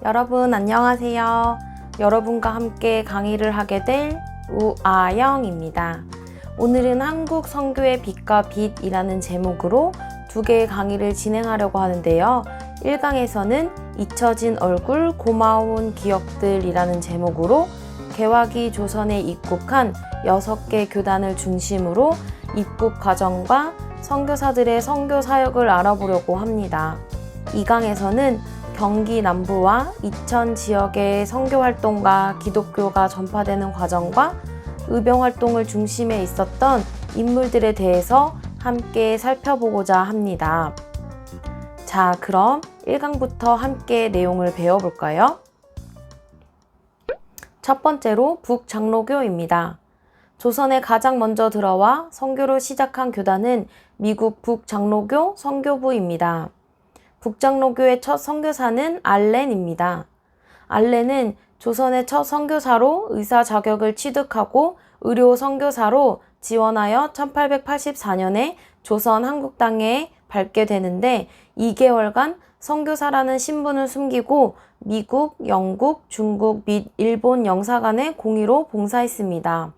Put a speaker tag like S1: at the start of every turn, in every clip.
S1: 여러분 안녕하세요. 여러분과 함께 강의를 하게 될 우아영입니다. 오늘은 한국 선교의 빛과 빛이라는 제목으로 두 개의 강의를 진행하려고 하는데요. 1강에서는 잊혀진 얼굴 고마운 기억들이라는 제목으로 개화기 조선에 입국한 6개 교단을 중심으로 입국 과정과 선교사들의 선교 사역을 알아보려고 합니다. 2강에서는 경기 남부와 이천 지역의 선교 활동과 기독교가 전파되는 과정과 의병 활동을 중심에 있었던 인물들에 대해서 함께 살펴보고자 합니다. 자, 그럼 1강부터 함께 내용을 배워볼까요? 첫 번째로 북장로교입니다. 조선에 가장 먼저 들어와 선교를 시작한 교단은 미국 북장로교 선교부입니다. 북장로교의 첫 선교사는 알렌입니다. 알렌은 조선의 첫 선교사로 의사 자격을 취득하고 의료 선교사로 지원하여 1884년에 조선 한국땅에 밟게 되는데 2개월간 선교사라는 신분을 숨기고 미국, 영국, 중국 및 일본 영사관에 공의로 봉사했습니다.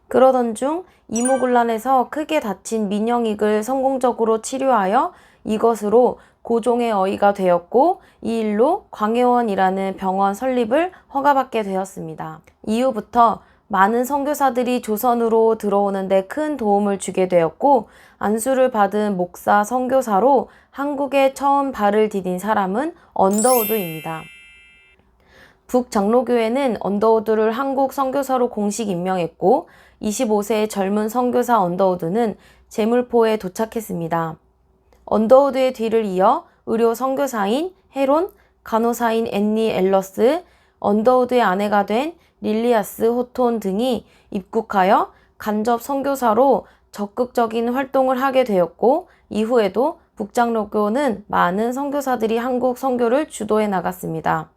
S1: 그러던 중 이모곤란에서 크게 다친 민영익을 성공적으로 치료하여 이것으로 고종의 어이가 되었고 이 일로 광해원이라는 병원 설립을 허가받게 되었습니다. 이후부터 많은 선교사들이 조선으로 들어오는데 큰 도움을 주게 되었고 안수를 받은 목사 선교사로 한국에 처음 발을 디딘 사람은 언더우드입니다. 북장로교회는 언더우드를 한국 선교사로 공식 임명했고 25세의 젊은 선교사 언더우드는 제물포에 도착했습니다. 언더우드의 뒤를 이어 의료 선교사인 헤론, 간호사인 앤니 앨러스, 언더우드의 아내가 된 릴리아스 호톤 등이 입국하여 간접 선교사로 적극적인 활동을 하게 되었고 이후에도 북장로교는 많은 선교사들이 한국 선교를 주도해 나갔습니다.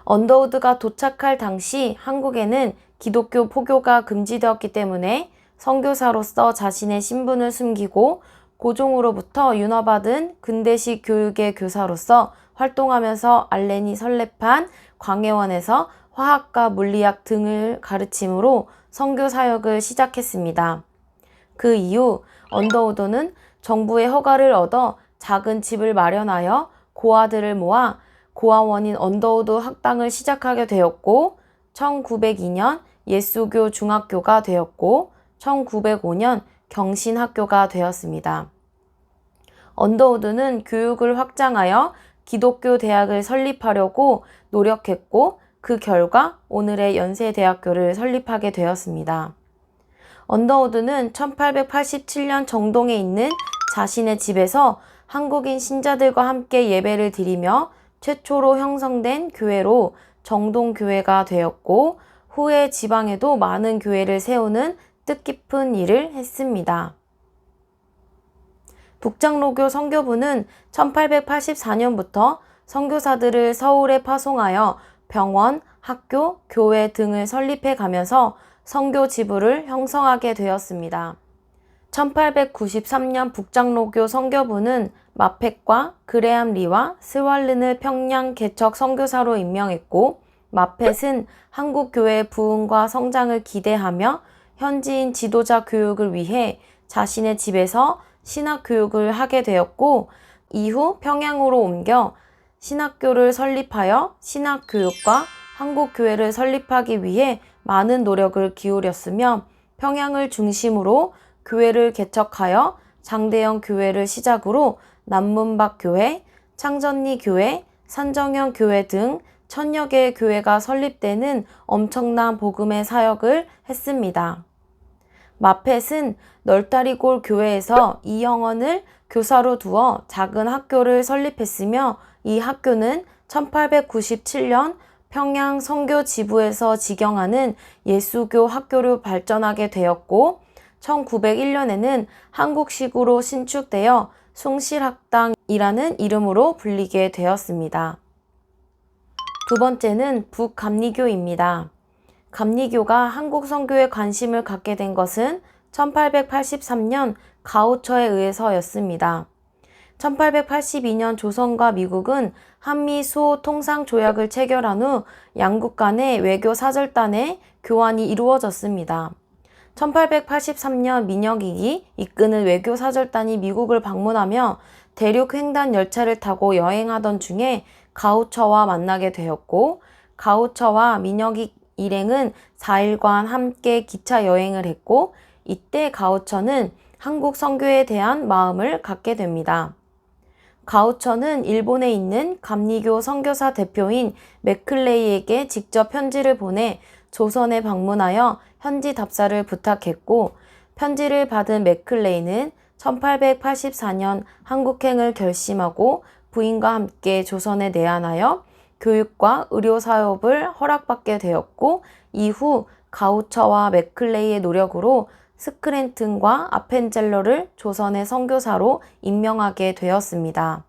S1: 언더우드가 도착할 당시 한국에는 기독교 포교가 금지되었기 때문에 선교사로서 자신의 신분을 숨기고 고종으로부터 윤허받은 근대식 교육의 교사로서 활동하면서 알렌이 설립한 광해원에서 화학과 물리학 등을 가르침으로 선교 사역을 시작했습니다. 그 이후 언더우드는 정부의 허가를 얻어 작은 집을 마련하여 고아들을 모아 고아원인 언더우드 학당을 시작하게 되었고 1902년 예수교 중학교가 되었고 1905년 경신학교가 되었습니다. 언더우드는 교육을 확장하여 기독교 대학을 설립하려고 노력했고 그 결과 오늘의 연세대학교를 설립하게 되었습니다. 언더우드는 1887년 정동에 있는 자신의 집에서 한국인 신자들과 함께 예배를 드리며 최초로 형성된 교회로 정동교회가 되었고 후에 지방에도 많은 교회를 세우는 뜻깊은 일을 했습니다. 북장로교 선교부는 1884년부터 선교사들을 서울에 파송하여 병원, 학교, 교회 등을 설립해 가면서 선교 지부를 형성하게 되었습니다. 1893년 북장로교 선교부는 마펫과 그레암 리와 스왈른을 평양 개척 선교사로 임명했고 마펫은 한국교회의 부흥과 성장을 기대하며 현지인 지도자 교육을 위해 자신의 집에서 신학교육을 하게 되었고 이후 평양으로 옮겨 신학교를 설립하여 신학교육과 한국교회를 설립하기 위해 많은 노력을 기울였으며 평양을 중심으로 교회를 개척하여 장대영 교회를 시작으로 남문박 교회, 창전리 교회, 산정형 교회 등 1000여 개의 교회가 설립되는 엄청난 복음의 사역을 했습니다. 마펫은 널다리골 교회에서 이영헌을 교사로 두어 작은 학교를 설립했으며 이 학교는 1897년 평양 선교 지부에서 직영하는 예수교 학교로 발전하게 되었고 1901년에는 한국식으로 신축되어 숭실학당이라는 이름으로 불리게 되었습니다. 두 번째는 북감리교입니다. 감리교가 한국 선교에 관심을 갖게 된 것은 1883년 가우처에 의해서였습니다. 1882년 조선과 미국은 한미 수호 통상 조약을 체결한 후 양국 간의 외교 사절단의 교환이 이루어졌습니다. 1883년 민혁이 이끄는 외교 사절단이 미국을 방문하며 대륙 횡단 열차를 타고 여행하던 중에 가우처와 만나게 되었고, 가우처와 민혁이 일행은 4일간 함께 기차 여행을 했고, 이때 가우처는 한국 선교에 대한 마음을 갖게 됩니다. 가우처는 일본에 있는 감리교 선교사 대표인 맥클레이에게 직접 편지를 보내 조선에 방문하여 현지 답사를 부탁했고, 편지를 받은 맥클레이는 1884년 한국행을 결심하고 부인과 함께 조선에 내한하여 교육과 의료 사업을 허락받게 되었고, 이후 가우처와 맥클레이의 노력으로 스크랜튼과 아펜젤러를 조선의 선교사로 임명하게 되었습니다.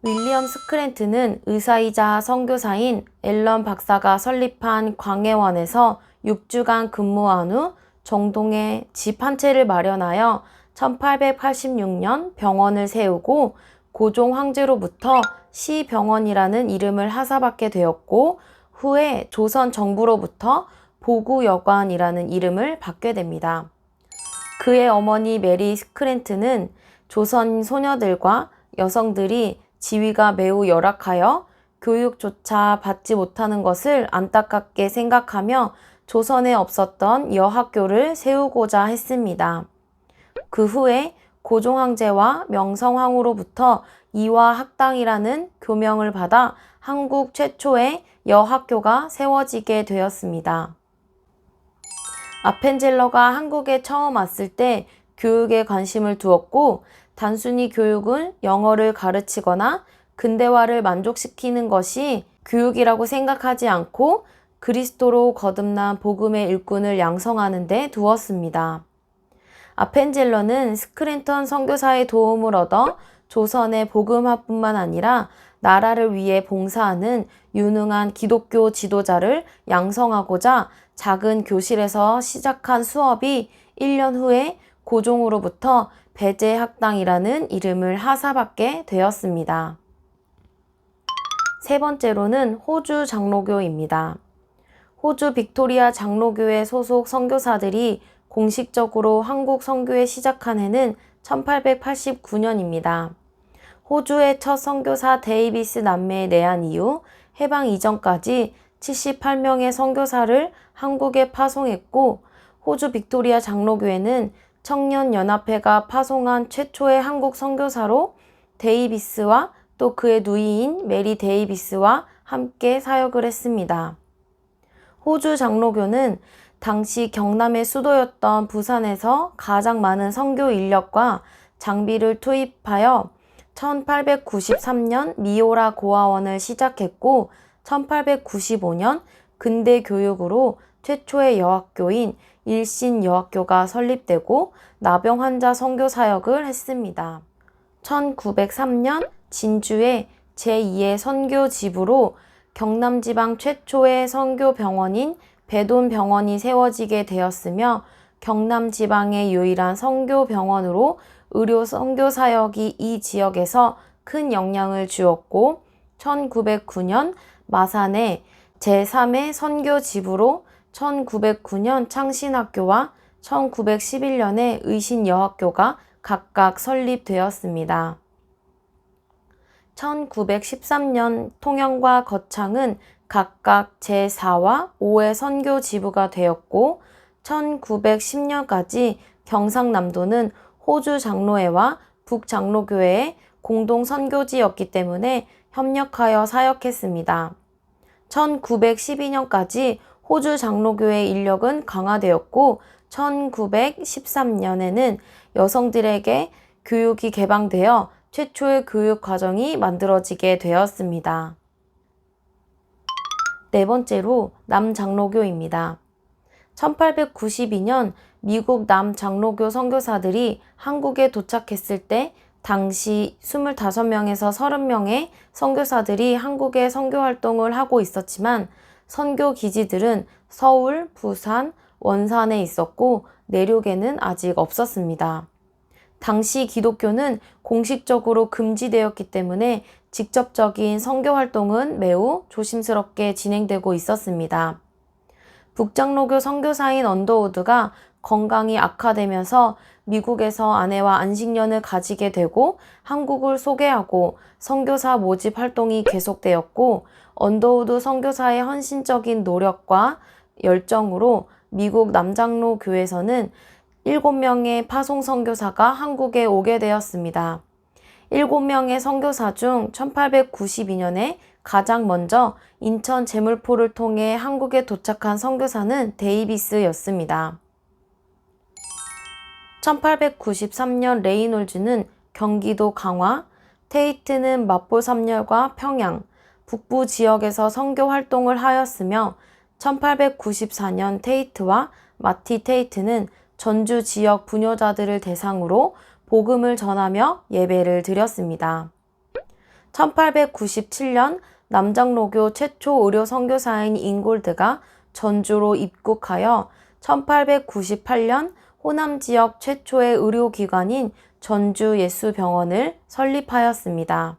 S1: 윌리엄 스크랜튼은 의사이자 선교사인 앨런 박사가 설립한 광해원에서 6주간 근무한 후 정동에 집 한 채를 마련하여 1886년 병원을 세우고 고종 황제로부터 시병원이라는 이름을 하사받게 되었고, 후에 조선 정부로부터 보구여관이라는 이름을 받게 됩니다. 그의 어머니 메리 스크랜튼은 조선 소녀들과 여성들이 지위가 매우 열악하여 교육조차 받지 못하는 것을 안타깝게 생각하며 조선에 없었던 여학교를 세우고자 했습니다. 그 후에 고종황제와 명성황후로부터 이화학당이라는 교명을 받아 한국 최초의 여학교가 세워지게 되었습니다. 아펜젤러가 한국에 처음 왔을 때 교육에 관심을 두었고, 단순히 교육은 영어를 가르치거나 근대화를 만족시키는 것이 교육이라고 생각하지 않고 그리스도로 거듭난 복음의 일꾼을 양성하는 데 두었습니다. 아펜젤러는 스크랜턴 선교사의 도움을 얻어 조선의 복음화뿐만 아니라 나라를 위해 봉사하는 유능한 기독교 지도자를 양성하고자 작은 교실에서 시작한 수업이 1년 후에 고종으로부터 배제학당이라는 이름을 하사받게 되었습니다. 세 번째로는 호주 장로교입니다. 호주 빅토리아 장로교회 소속 선교사들이 공식적으로 한국 선교에 시작한 해는 1889년입니다. 호주의 첫 선교사 데이비스 남매의 내한 이후 해방 이전까지 78명의 선교사를 한국에 파송했고, 호주 빅토리아 장로교회는 청년연합회가 파송한 최초의 한국 선교사로 데이비스와 또 그의 누이인 메리 데이비스와 함께 사역을 했습니다. 호주 장로교는 당시 경남의 수도였던 부산에서 가장 많은 선교 인력과 장비를 투입하여 1893년 미오라 고아원을 시작했고, 1895년 근대 교육으로 최초의 여학교인 일신 여학교가 설립되고 나병 환자 선교 사역을 했습니다. 1903년 진주의 제2의 선교지부로 경남지방 최초의 선교병원인 배돈병원이 세워지게 되었으며, 경남지방의 유일한 선교병원으로 의료 선교사역이 이 지역에서 큰 영향을 주었고, 1909년 마산에 제3의 선교지부로 1909년 창신학교와 1911년에 의신여학교가 각각 설립되었습니다. 1913년 통영과 거창은 각각 제4와 5의 선교지부가 되었고, 1910년까지 경상남도는 호주 장로회와 북장로교회의 공동 선교지였기 때문에 협력하여 사역했습니다. 1912년까지 호주 장로교회 인력은 강화되었고, 1913년에는 여성들에게 교육이 개방되어 최초의 교육 과정이 만들어지게 되었습니다. 네 번째로 남장로교입니다. 1892년 미국 남장로교 선교사들이 한국에 도착했을 때 당시 25명에서 30명의 선교사들이 한국에 선교활동을 하고 있었지만, 선교 기지들은 서울, 부산, 원산에 있었고 내륙에는 아직 없었습니다. 당시 기독교는 공식적으로 금지되었기 때문에 직접적인 선교 활동은 매우 조심스럽게 진행되고 있었습니다. 북장로교 선교사인 언더우드가 건강이 악화되면서 미국에서 아내와 안식년을 가지게 되고 한국을 소개하고 선교사 모집 활동이 계속되었고, 언더우드 선교사의 헌신적인 노력과 열정으로 미국 남장로 교회에서는 7명의 파송 선교사가 한국에 오게 되었습니다. 7명의 선교사 중 1892년에 가장 먼저 인천 제물포를 통해 한국에 도착한 선교사는 데이비스였습니다. 1893년 레이놀즈는 경기도 강화, 테이트는 마포 3열과 평양, 북부 지역에서 선교 활동을 하였으며 1894년 테이트와 마티 테이트는 전주 지역 부녀자들을 대상으로 복음을 전하며 예배를 드렸습니다. 1897년 남장로교 최초 의료 선교사인 잉골드가 전주로 입국하여 1898년 호남 지역 최초의 의료기관인 전주예수병원을 설립하였습니다.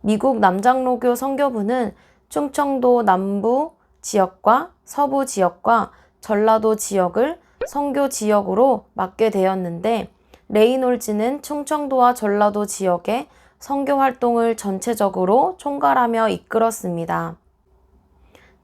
S1: 미국 남장로교 선교부는 충청도 남부 지역과 서부 지역과 전라도 지역을 선교 지역으로 맡게 되었는데, 레이놀즈는 충청도와 전라도 지역의 선교 활동을 전체적으로 총괄하며 이끌었습니다.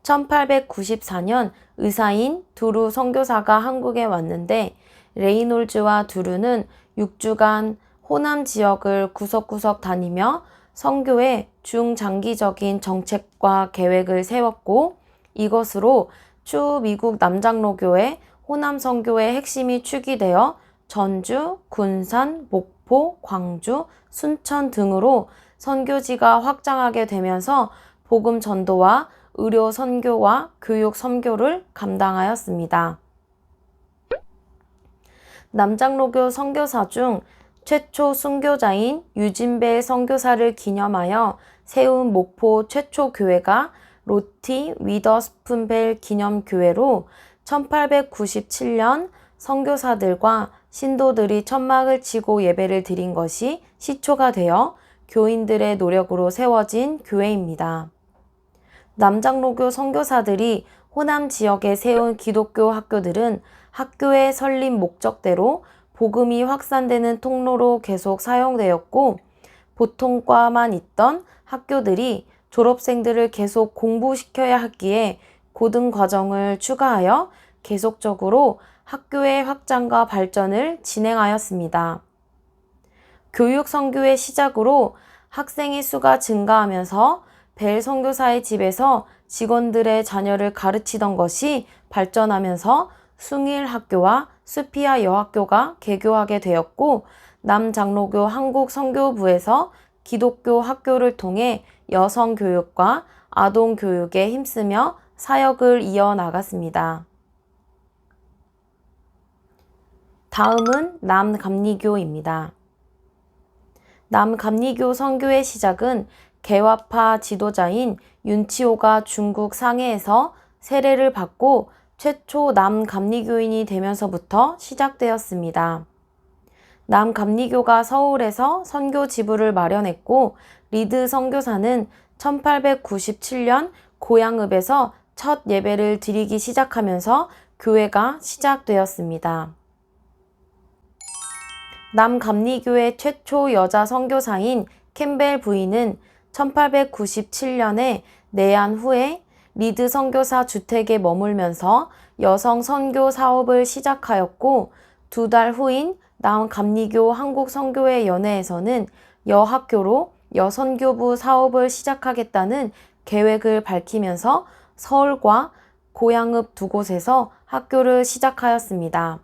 S1: 1894년 의사인 두루 선교사가 한국에 왔는데, 레이놀즈와 두루는 6주간 호남 지역을 구석구석 다니며 선교의 중장기적인 정책과 계획을 세웠고, 이것으로 추후 미국 남장로교회 호남 선교의 핵심이 축이되어 전주, 군산, 목포, 광주, 순천 등으로 선교지가 확장하게 되면서 복음 전도와 의료 선교와 교육 선교를 감당하였습니다. 남장로교 선교사 중 최초 순교자인 유진벨 선교사를 기념하여 세운 목포 최초 교회가 로티 위더스푼벨 기념교회로 1897년 선교사들과 신도들이 천막을 치고 예배를 드린 것이 시초가 되어 교인들의 노력으로 세워진 교회입니다. 남장로교 선교사들이 호남 지역에 세운 기독교 학교들은 학교의 설립 목적대로 복음이 확산되는 통로로 계속 사용되었고, 보통과만 있던 학교들이 졸업생들을 계속 공부시켜야 했기에 고등과정을 추가하여 계속적으로 학교의 확장과 발전을 진행하였습니다. 교육 선교의 시작으로 학생의 수가 증가하면서 벨 선교사의 집에서 직원들의 자녀를 가르치던 것이 발전하면서 숭일학교와 수피아 여학교가 개교하게 되었고, 남장로교 한국선교부에서 기독교 학교를 통해 여성 교육과 아동 교육에 힘쓰며 사역을 이어나갔습니다. 다음은 남감리교입니다. 남감리교 선교의 시작은 개화파 지도자인 윤치호가 중국 상해에서 세례를 받고 최초 남감리교인이 되면서부터 시작되었습니다. 남감리교가 서울에서 선교 지부를 마련했고, 리드 선교사는 1897년 고양읍에서 첫 예배를 드리기 시작하면서 교회가 시작되었습니다. 남감리교의 최초 여자 선교사인 캠벨 부인은 1897년에 내한 후에 리드 선교사 주택에 머물면서 여성 선교 사업을 시작하였고, 2달 후인 남감리교 한국선교회 연회에서는 여학교로 여선교부 사업을 시작하겠다는 계획을 밝히면서 서울과 고양읍 2곳에서 학교를 시작하였습니다.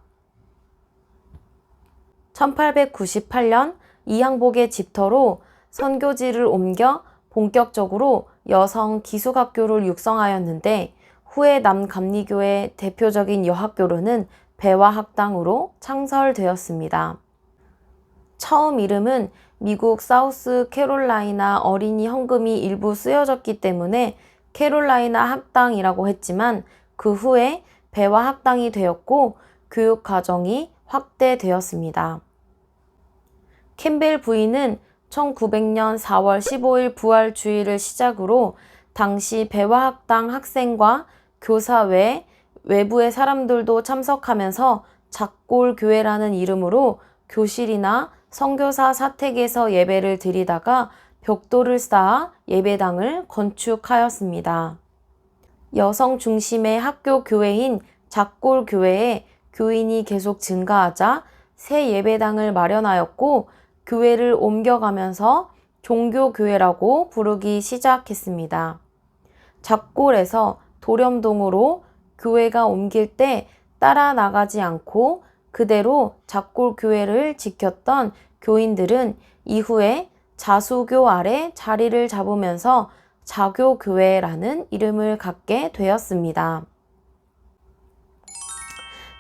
S1: 1898년 이항복의 집터로 선교지를 옮겨 본격적으로 여성 기숙학교를 육성하였는데, 후에 남감리교의 대표적인 여학교로는 배화학당으로 창설되었습니다. 처음 이름은 미국 사우스 캐롤라이나 어린이 헌금이 일부 쓰여졌기 때문에 캐롤라이나 학당이라고 했지만, 그 후에 배화학당이 되었고 교육 과정이 확대되었습니다. 캠벨 부인은 1900년 4월 15일 부활 주일을 시작으로 당시 배화학당 학생과 교사 외 외부의 사람들도 참석하면서 작골교회라는 이름으로 교실이나 선교사 사택에서 예배를 드리다가 벽돌을 쌓아 예배당을 건축하였습니다. 여성 중심의 학교 교회인 작골교회에 교인이 계속 증가하자 새 예배당을 마련하였고 교회를 옮겨가면서 종교교회라고 부르기 시작했습니다. 작골에서 도렴동으로 교회가 옮길 때 따라 나가지 않고 그대로 작골교회를 지켰던 교인들은 이후에 자수교 아래 자리를 잡으면서 자교교회라는 이름을 갖게 되었습니다.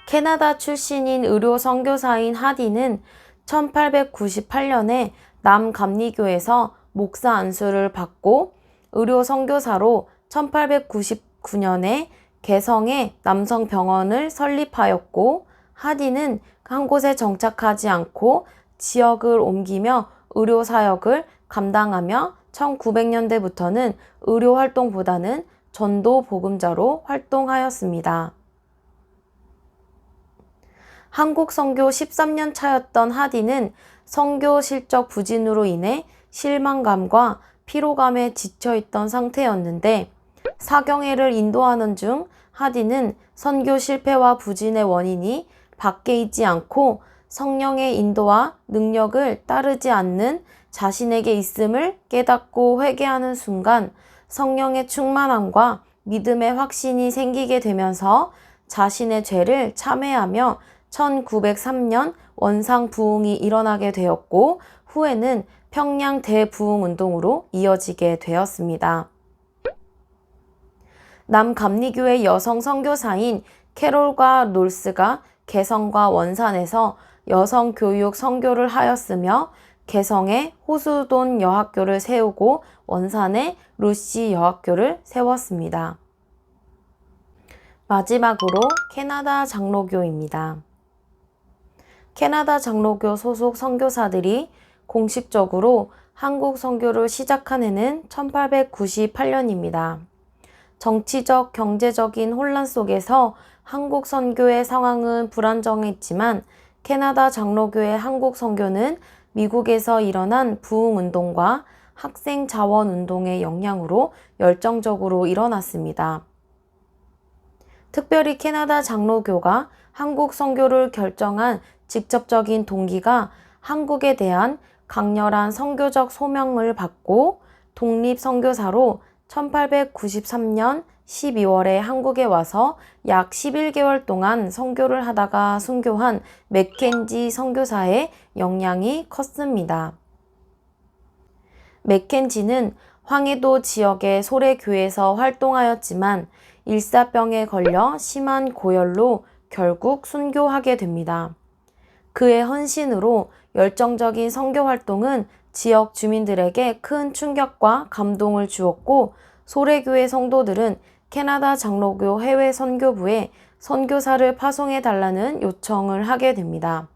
S1: 캐나다 출신인 의료 선교사인 하디는 1898년에 남감리교에서 목사 안수를 받고 의료 선교사로 1899년에 개성에 남성병원을 설립하였고 하디는 한 곳에 정착하지 않고 지역을 옮기며 의료 사역을 감당하며 1900년대부터는 의료 활동보다는 전도 복음자로 활동하였습니다. 한국 선교 13년 차였던 하디는 선교 실적 부진으로 인해 실망감과 피로감에 지쳐있던 상태였는데 사경회를 인도하는 중 하디는 선교 실패와 부진의 원인이 밖에 있지 않고 성령의 인도와 능력을 따르지 않는 자신에게 있음을 깨닫고 회개하는 순간 성령의 충만함과 믿음의 확신이 생기게 되면서 자신의 죄를 참회하며 1903년 원상 부흥이 일어나게 되었고 후에는 평양 대부흥운동으로 이어지게 되었습니다. 남감리교회 여성 선교사인 캐롤과 놀스가 개성과 원산에서 여성 교육 선교를 하였으며 개성에 호수돈 여학교를 세우고 원산에 루시 여학교를 세웠습니다. 마지막으로 캐나다 장로교입니다. 캐나다 장로교 소속 선교사들이 공식적으로 한국 선교를 시작한 해는 1898년입니다. 정치적, 경제적인 혼란 속에서 한국 선교의 상황은 불안정했지만 캐나다 장로교의 한국 선교는 미국에서 일어난 부흥운동과 학생 자원운동의 영향으로 열정적으로 일어났습니다. 특별히 캐나다 장로교가 한국 선교를 결정한 직접적인 동기가 한국에 대한 강렬한 선교적 소명을 받고 독립선교사로 1893년 12월에 한국에 와서 약 11개월 동안 선교를 하다가 순교한 맥켄지 선교사의 영향이 컸습니다. 맥켄지는 황해도 지역의 소래교회에서 활동하였지만 일사병에 걸려 심한 고열로 결국 순교하게 됩니다. 그의 헌신으로 열정적인 선교 활동은 지역 주민들에게 큰 충격과 감동을 주었고 소래교회 성도들은 캐나다 장로교 해외 선교부에 선교사를 파송해 달라는 요청을 하게 됩니다.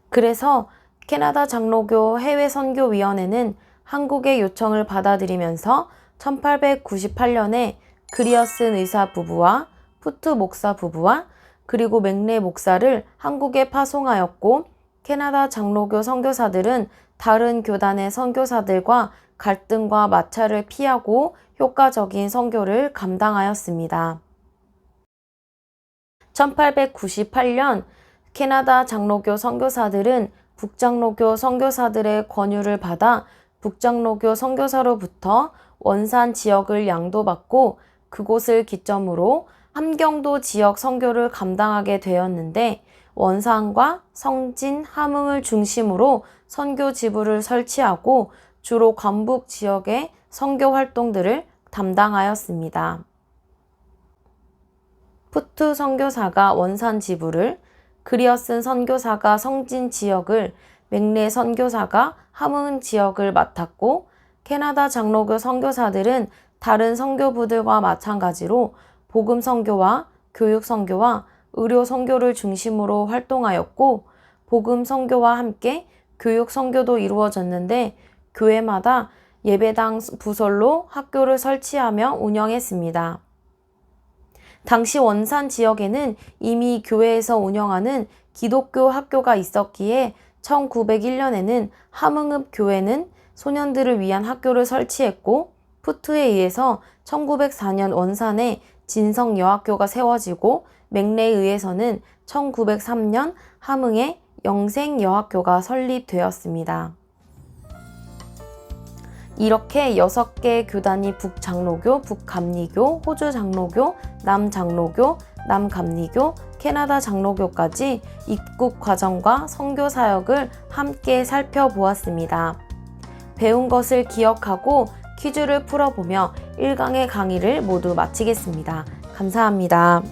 S1: 그래서 캐나다 장로교 해외 선교위원회는 한국의 요청을 받아들이면서 1898년에 그리어슨 의사 부부와 푸트 목사 부부와 그리고 맥레 목사를 한국에 파송하였고 캐나다 장로교 선교사들은 다른 교단의 선교사들과 갈등과 마찰을 피하고 효과적인 선교를 감당하였습니다. 1898년 캐나다 장로교 선교사들은 북장로교 선교사들의 권유를 받아 북장로교 선교사로부터 원산 지역을 양도받고 그곳을 기점으로 함경도 지역 선교를 감당하게 되었는데 원산과 성진, 함흥을 중심으로 선교 지부를 설치하고 주로 관북 지역의 선교 활동들을 담당하였습니다. 푸트 선교사가 원산 지부를, 그리어슨 선교사가 성진 지역을, 맥레 선교사가 함흥 지역을 맡았고 캐나다 장로교 선교사들은 다른 선교부들과 마찬가지로 복음 선교와 교육 선교와 의료 선교를 중심으로 활동하였고 복음 선교와 함께 교육 선교도 이루어졌는데 교회마다 예배당 부설로 학교를 설치하며 운영했습니다. 당시 원산 지역에는 이미 교회에서 운영하는 기독교 학교가 있었기에 1901년에는 함흥읍 교회는 소년들을 위한 학교를 설치했고 푸트에 의해서 1904년 원산에 진성여학교가 세워지고 맥레에 의해서는 1903년 함흥에 영생여학교가 설립되었습니다. 이렇게 6개의 교단이 북장로교, 북감리교, 호주장로교, 남장로교, 남감리교, 캐나다 장로교까지 입국 과정과 선교 사역을 함께 살펴보았습니다. 배운 것을 기억하고 퀴즈를 풀어보며 1강의 강의를 모두 마치겠습니다. 감사합니다.